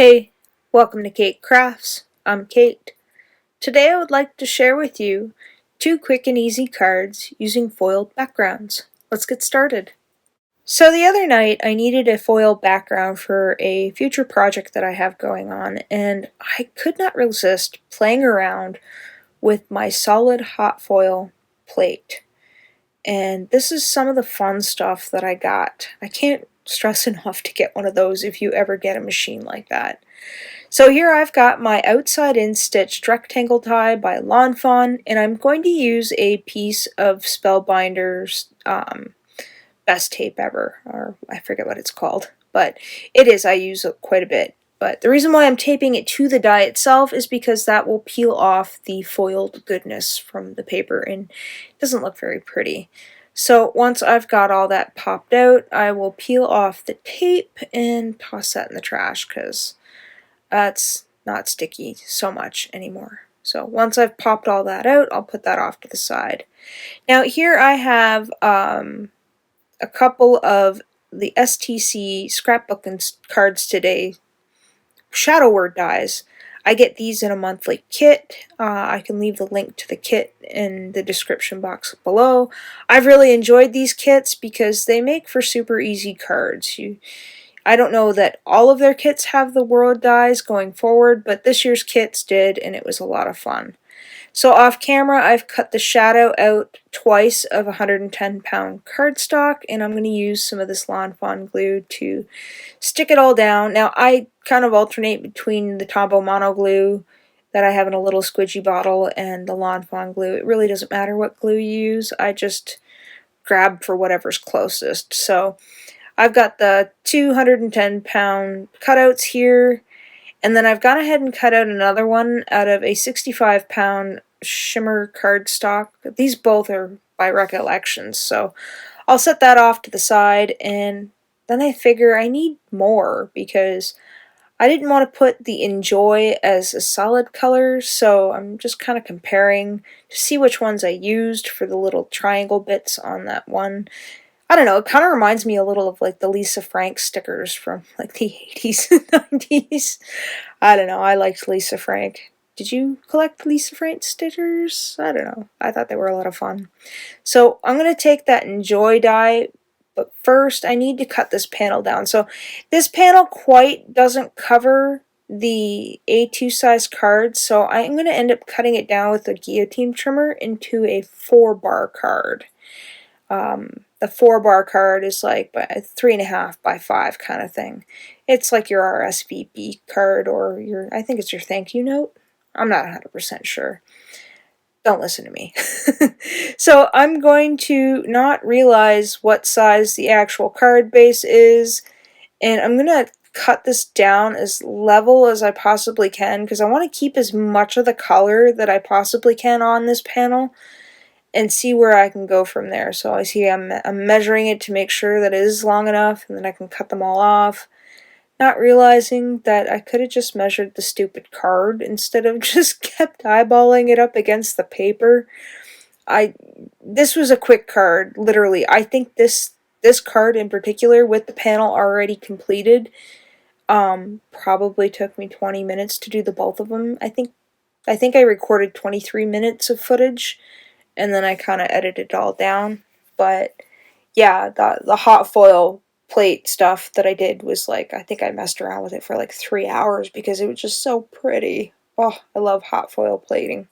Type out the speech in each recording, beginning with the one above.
Hey, welcome to Keight Krafts. I'm Keight. Today I would like to share with you 2 quick and easy cards using foiled backgrounds. Let's get started. So the other night I needed a foil background for a future project that I have going on, and I could not resist playing around with my solid hot foil plate. And this is some of the fun stuff that I got. I can't stress enough to get one of those if you ever get a machine like that. So here I've got my outside in stitched rectangle tie by Fawn, and I'm going to use a piece of Spellbinders best tape ever, or I forget what it's called, but I use it quite a bit. But the reason why I'm taping it to the die itself is because that will peel off the foiled goodness from the paper and it doesn't look very pretty. So once I've got all that popped out, I will peel off the tape and toss that in the trash because that's not sticky so much anymore. So once I've popped all that out, I'll put that off to the side. Now here I have a couple of the STC scrapbooking cards today, shadow word dies. I get these in a monthly kit. I can leave the link to the kit in the description box below. I've really enjoyed these kits because they make for super easy cards. I don't know that all of their kits have the world dies going forward, but this year's kits did, and it was a lot of fun. So off camera, I've cut the shadow out twice of 110-pound cardstock, and I'm going to use some of this Fawn glue to stick it all down. Now, I kind of alternate between the Tombow Mono glue that I have in a little squidgy bottle and the Fawn glue. It really doesn't matter what glue you use. I just grab for whatever's closest. So I've got the 210-pound cutouts here. And then I've gone ahead and cut out another one out of a 65-pound shimmer cardstock. These both are by Recollections, so I'll set that off to the side, and then I figure I need more because I didn't want to put the Enjoy as a solid color, so I'm just kind of comparing to see which ones I used for the little triangle bits on that one. I don't know, it kind of reminds me a little of like the Lisa Frank stickers from like the 80s and 90s. I don't know, I liked Lisa Frank. Did you collect Lisa Frank stickers? I don't know, I thought they were a lot of fun. So I'm going to take that Enjoy die, but first I need to cut this panel down. So this panel quite doesn't cover the A2 size card, so I'm going to end up cutting it down with a guillotine trimmer into a 4-bar card. The 4-bar card is like a 3.5 by 5 kind of thing. It's like your RSVP card or I think it's your thank you note. I'm not 100% sure. Don't listen to me. So I'm going to not realize what size the actual card base is, and I'm going to cut this down as level as I possibly can because I want to keep as much of the color that I possibly can on this panel and see where I can go from there. So I see I'm measuring it to make sure that it is long enough, and then I can cut them all off. Not realizing that I could have just measured the stupid card instead of just kept eyeballing it up against the paper. This was a quick card, literally. I think this card in particular, with the panel already completed, probably took me 20 minutes to do the both of them. I think I recorded 23 minutes of footage, and then I kind of edited it all down. But yeah, the hot foil plate stuff that I did was like, I think I messed around with it for like 3 hours because it was just so pretty. Oh, I love hot foil plating.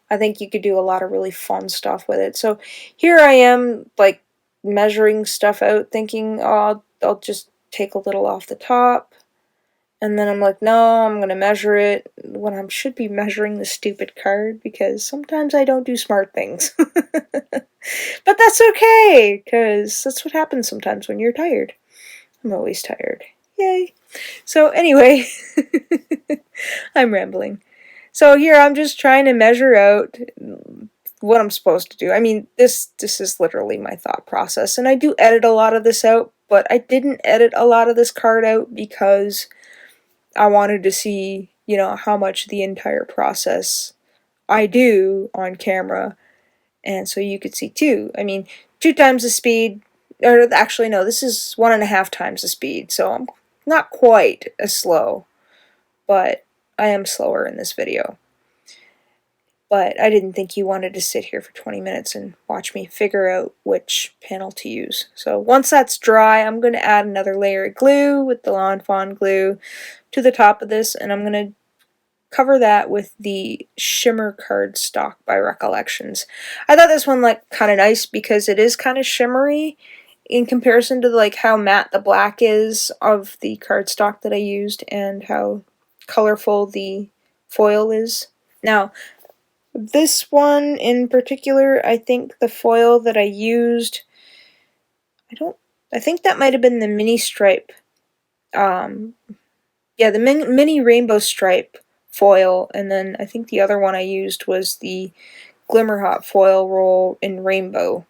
I think you could do a lot of really fun stuff with it. So here I am, like, measuring stuff out, thinking, oh, I'll just take a little off the top. And then I'm like, no, I'm going to measure it when I should be measuring the stupid card because sometimes I don't do smart things. But that's okay, because that's what happens sometimes when you're tired. I'm always tired. Yay. So anyway, I'm rambling. So here I'm just trying to measure out what I'm supposed to do. I mean, this is literally my thought process, and I do edit a lot of this out, but I didn't edit a lot of this card out because I wanted to see, how much the entire process I do on camera, and so you could see too. I mean, 2 times the speed, or actually no, this is 1.5 times the speed, so I'm not quite as slow. but I am slower in this video. But I didn't think you wanted to sit here for 20 minutes and watch me figure out which panel to use. So once that's dry, I'm going to add another layer of glue with the Lawn Fawn glue to the top of this, and I'm going to cover that with the Shimmer cardstock by Recollections. I thought this one looked kind of nice because it is kind of shimmery in comparison to like how matte the black is of the cardstock that I used and how colorful the foil is. Now, this one in particular, I think the foil that I used, I think that might have been the mini stripe, yeah, the mini rainbow stripe foil, and then I think the other one I used was the Glimmer Hot foil roll in rainbow.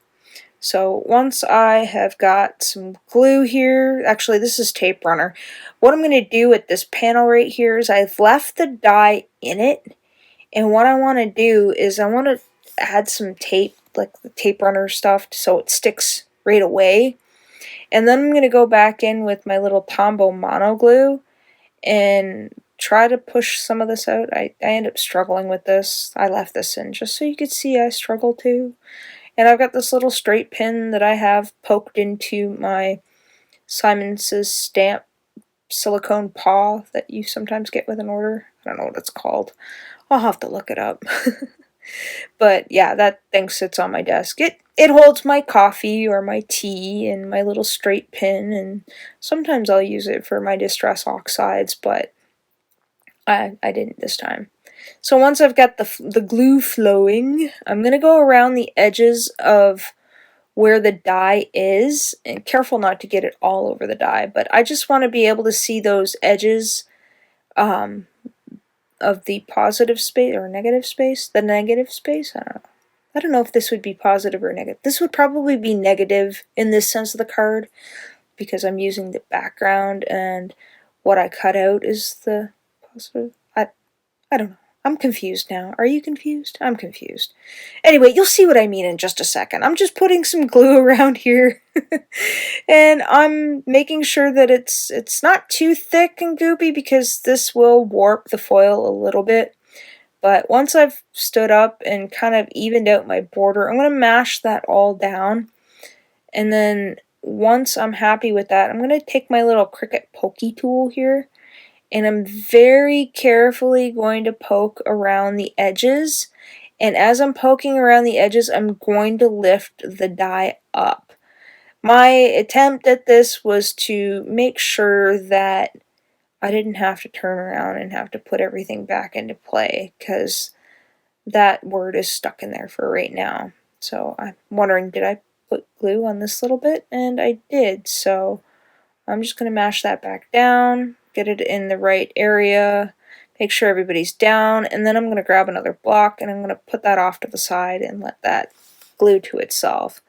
So once I have got some glue here, actually this is tape runner, what I'm going to do with this panel right here is I've left the die in it, and what I want to do is I want to add some tape, like the tape runner stuff, so it sticks right away. And then I'm going to go back in with my little Tombow mono glue and try to push some of this out. I end up struggling with this. I left this in just so you could see I struggle too. And I've got this little straight pin that I have poked into my Simon Says stamp silicone paw that you sometimes get with an order. I don't know what it's called. I'll have to look it up. But yeah, that thing sits on my desk. It holds my coffee or my tea and my little straight pin, and sometimes I'll use it for my distress oxides, but I didn't this time. So once I've got the glue flowing, I'm going to go around the edges of where the die is, and careful not to get it all over the die, but I just want to be able to see those edges of the positive space or negative space, the negative space, I don't know. I don't know if this would be positive or negative. This would probably be negative in this sense of the card because I'm using the background and what I cut out is the positive. I don't know. I'm confused now. Are you confused? I'm confused. Anyway, you'll see what I mean in just a second. I'm just putting some glue around here and I'm making sure that it's not too thick and goopy because this will warp the foil a little bit. But once I've stood up and kind of evened out my border, I'm going to mash that all down. And then once I'm happy with that, I'm going to take my little Cricut pokey tool here, and I'm very carefully going to poke around the edges. And as I'm poking around the edges, I'm going to lift the die up. My attempt at this was to make sure that I didn't have to turn around and have to put everything back into play, because that word is stuck in there for right now. So I'm wondering, did I put glue on this little bit? And I did, so I'm just going to mash that back down, get it in the right area, make sure everybody's down, and then I'm going to grab another block and I'm going to put that off to the side and let that glue to itself.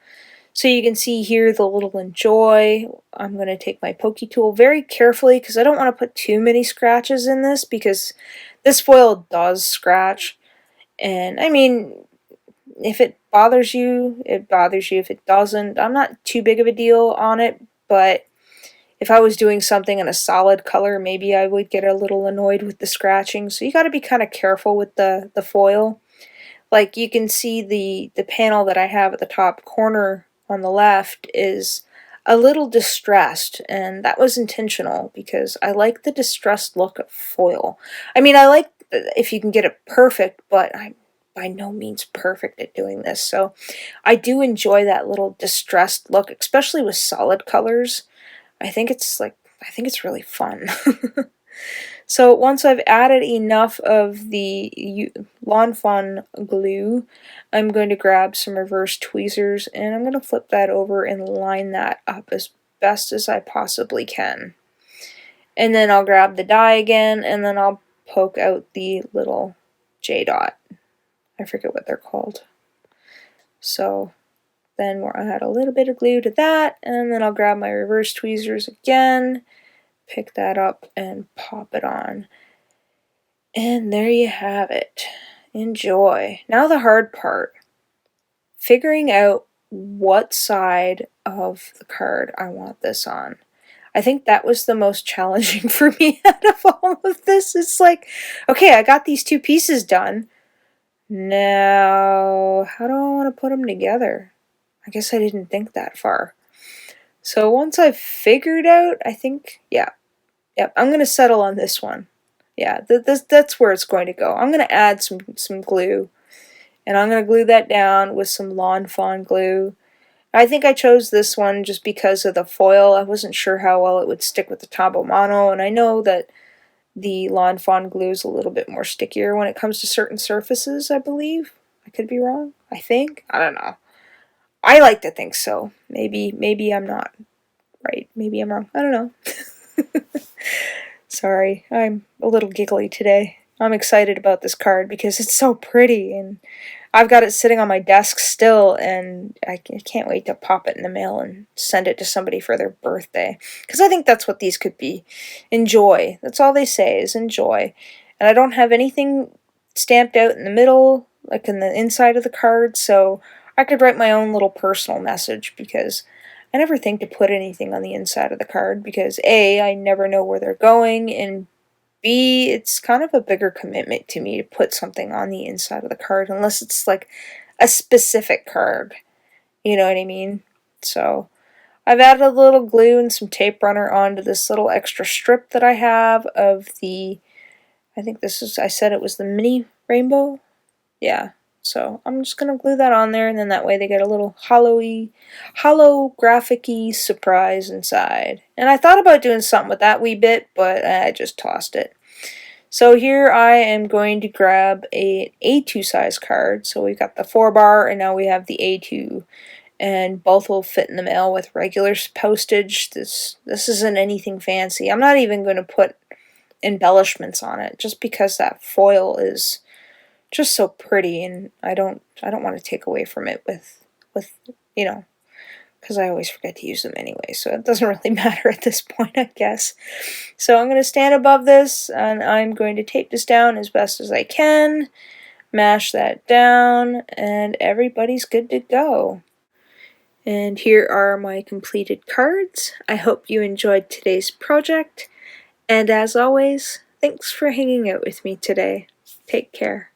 So you can see here the little enjoy. I'm going to take my pokey tool very carefully because I don't want to put too many scratches in this because this foil does scratch. And I mean, if it bothers you, it bothers you. If it doesn't, I'm not too big of a deal on it, but if I was doing something in a solid color, maybe I would get a little annoyed with the scratching. So you got to be kind of careful with the foil. Like you can see the panel that I have at the top corner on the left is a little distressed, and that was intentional because I like the distressed look of foil. I mean, I like if you can get it perfect, but I'm by no means perfect at doing this. So I do enjoy that little distressed look, especially with solid colors. I think it's really fun. So once I've added enough of the Lawn Fawn glue, I'm going to grab some reverse tweezers and I'm going to flip that over and line that up as best as I possibly can. And then I'll grab the die again and then I'll poke out the little J dot. I forget what they're called. So then we'll add a little bit of glue to that, and then I'll grab my reverse tweezers again, pick that up, and pop it on. And there you have it. Enjoy. Now the hard part. Figuring out what side of the card I want this on. I think that was the most challenging for me out of all of this. It's like, okay, I got these two pieces done. Now, how do I want to put them together? I guess I didn't think that far. So once I've figured out, I think, yep, I'm going to settle on this one. Yeah, that's where it's going to go. I'm going to add some glue, and I'm going to glue that down with some Lawn Fawn glue. I think I chose this one just because of the foil. I wasn't sure how well it would stick with the Tabomano, and I know that the Lawn Fawn glue is a little bit more stickier when it comes to certain surfaces, I believe. I could be wrong. I think. I don't know. I like to think so. Maybe I'm not right. Maybe I'm wrong. I don't know. Sorry, I'm a little giggly today. I'm excited about this card because it's so pretty, and I've got it sitting on my desk still, and I can't wait to pop it in the mail and send it to somebody for their birthday. Because I think that's what these could be. Enjoy. That's all they say is enjoy. And I don't have anything stamped out in the middle, like in the inside of the card, so I could write my own little personal message because I never think to put anything on the inside of the card because A, I never know where they're going, and B, it's kind of a bigger commitment to me to put something on the inside of the card unless it's like a specific card. You know what I mean? So I've added a little glue and some tape runner onto this little extra strip that I have of the, I think this is, I said it was the mini rainbow. Yeah. So I'm just going to glue that on there, and then that way they get a little holographic-y surprise inside. And I thought about doing something with that wee bit, but I just tossed it. So here I am going to grab an A2 size card. So we've got the 4-bar, and now we have the A2. And both will fit in the mail with regular postage. This isn't anything fancy. I'm not even going to put embellishments on it, just because that foil is just so pretty, and I don't want to take away from it with you know, because I always forget to use them anyway, so it doesn't really matter at this point, I guess. So I'm going to stand above this, and I'm going to tape this down as best as I can, mash that down, and everybody's good to go. And here are my completed cards. I hope you enjoyed today's project, and as always, thanks for hanging out with me today. Take care.